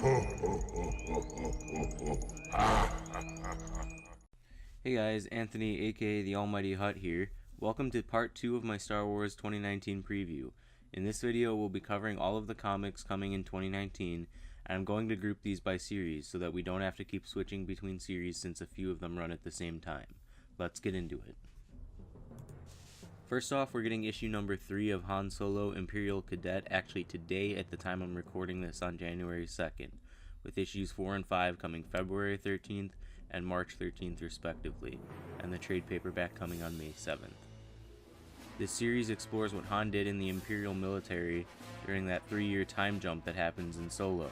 Hey guys, Anthony aka the Almighty Hut here. Welcome to part 2 of my Star Wars 2019 preview. In this video we'll be covering all of the comics coming in 2019, and I'm going to group these by series so that we don't have to keep switching between series since a few of them run at the same time. Let's get into it. First off, we're getting issue number 3 of Han Solo Imperial Cadet actually today at the time I'm recording this on January 2nd, with issues 4 and 5 coming February 13th and March 13th respectively, and the trade paperback coming on May 7th. This series explores what Han did in the Imperial military during that 3-year time jump that happens in Solo.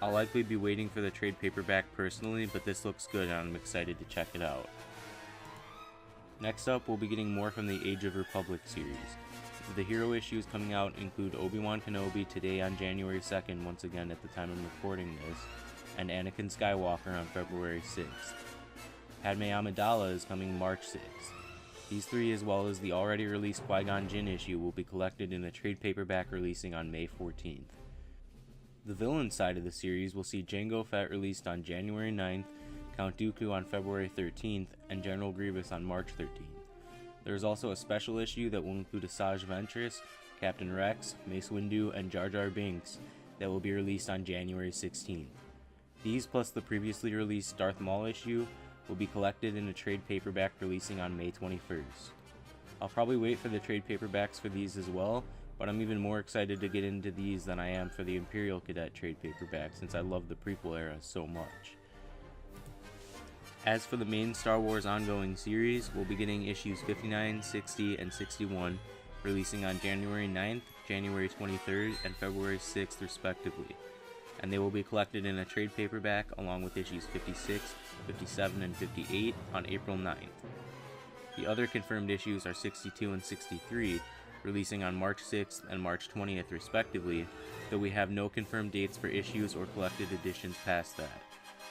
I'll likely be waiting for the trade paperback personally, but this looks good and I'm excited to check it out. Next up, we'll be getting more from the Age of Republic series. The hero issues coming out include Obi-Wan Kenobi today on January 2nd, once again at the time I'm recording this, and Anakin Skywalker on February 6th. Padme Amidala is coming March 6th. These three, as well as the already released Qui-Gon Jinn issue, will be collected in a trade paperback releasing on May 14th. The villain side of the series will see Jango Fett released on January 9th, Count Dooku on February 13th, and General Grievous on March 13th. There is also a special issue that will include Asajj Ventress, Captain Rex, Mace Windu, and Jar Jar Binks that will be released on January 16th. These, plus the previously released Darth Maul issue, will be collected in a trade paperback releasing on May 21st. I'll probably wait for the trade paperbacks for these as well, but I'm even more excited to get into these than I am for the Imperial Cadet trade paperback since I love the prequel era so much. As for the main Star Wars ongoing series, we'll be getting issues 59, 60, and 61 releasing on January 9th, January 23rd, and February 6th respectively, and they will be collected in a trade paperback along with issues 56, 57, and 58 on April 9th. The other confirmed issues are 62 and 63, releasing on March 6th and March 20th respectively, though we have no confirmed dates for issues or collected editions past that.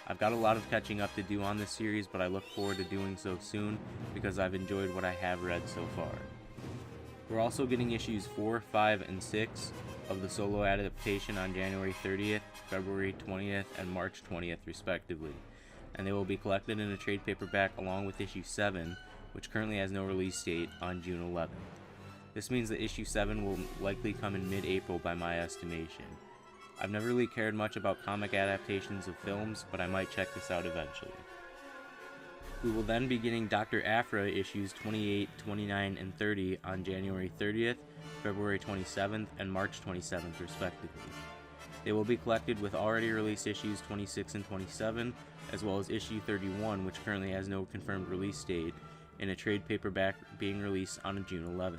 I've got a lot of catching up to do on this series, but I look forward to doing so soon because I've enjoyed what I have read so far. We're also getting issues 4, 5, and 6 of the Solo adaptation on January 30th, February 20th, and March 20th respectively, and they will be collected in a trade paperback along with issue 7, which currently has no release date, on June 11th. This means that issue 7 will likely come in mid-April by my estimation. I've never really cared much about comic adaptations of films, but I might check this out eventually. We will then be getting Dr. Aphra issues 28, 29, and 30 on January 30th, February 27th, and March 27th respectively. They will be collected with already released issues 26 and 27, as well as issue 31, which currently has no confirmed release date, in a trade paperback being released on June 11th.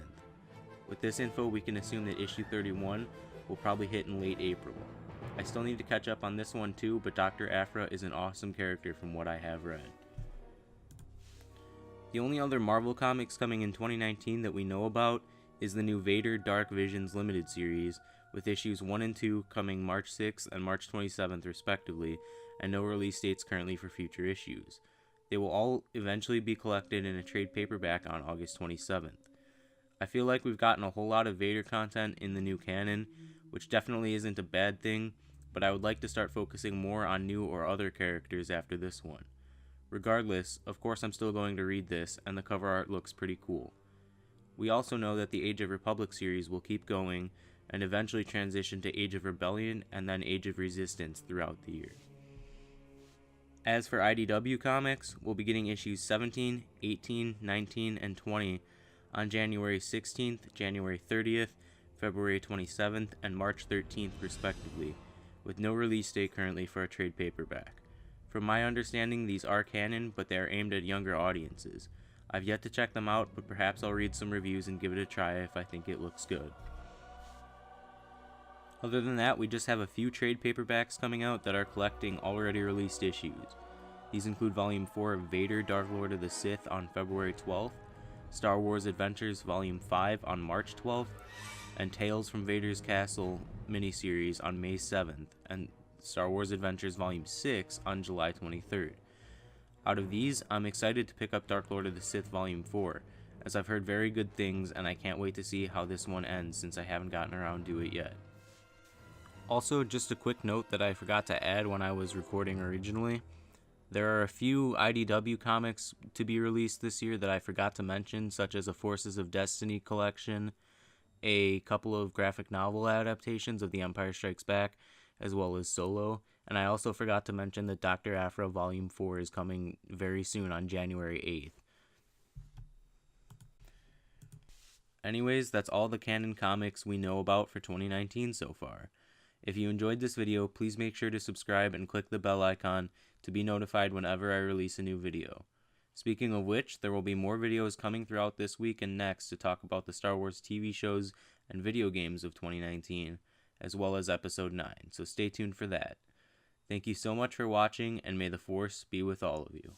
With this info, we can assume that issue 31 will probably hit in late April. I still need to catch up on this one too, but Dr. Aphra is an awesome character from what I have read. The only other Marvel comics coming in 2019 that we know about is the new Vader Dark Visions limited series, with issues 1 and 2 coming March 6th and March 27th respectively, and no release dates currently for future issues. They will all eventually be collected in a trade paperback on August 27th. I feel like we've gotten a whole lot of Vader content in the new canon, which definitely isn't a bad thing, but I would like to start focusing more on new or other characters after this one. Regardless, of course I'm still going to read this, and the cover art looks pretty cool. We also know that the Age of Republic series will keep going, and eventually transition to Age of Rebellion and then Age of Resistance throughout the year. As for IDW Comics, we'll be getting issues 17, 18, 19, and 20 on January 16th, January 30th, February 27th, and March 13th respectively, with no release date currently for a trade paperback. From my understanding, these are canon, but they are aimed at younger audiences. I've yet to check them out, but perhaps I'll read some reviews and give it a try if I think it looks good. Other than that, we just have a few trade paperbacks coming out that are collecting already released issues. These include Volume 4 of Vader Dark Lord of the Sith on February 12th, Star Wars Adventures Volume 5 on March 12th, and Tales from Vader's Castle miniseries on May 7th, and Star Wars Adventures Volume 6 on July 23rd. Out of these, I'm excited to pick up Dark Lord of the Sith Volume 4, as I've heard very good things and I can't wait to see how this one ends since I haven't gotten around to it yet. Also, just a quick note that I forgot to add when I was recording originally. There are a few IDW comics to be released this year that I forgot to mention, such as a Forces of Destiny collection, a couple of graphic novel adaptations of The Empire Strikes Back, as well as Solo. And I also forgot to mention that Dr. Aphra Volume 4 is coming very soon on January 8th. Anyways, that's all the canon comics we know about for 2019 so far. If you enjoyed this video, please make sure to subscribe and click the bell icon to be notified whenever I release a new video. Speaking of which, there will be more videos coming throughout this week and next to talk about the Star Wars TV shows and video games of 2019, as well as Episode 9, so stay tuned for that. Thank you so much for watching, and may the Force be with all of you.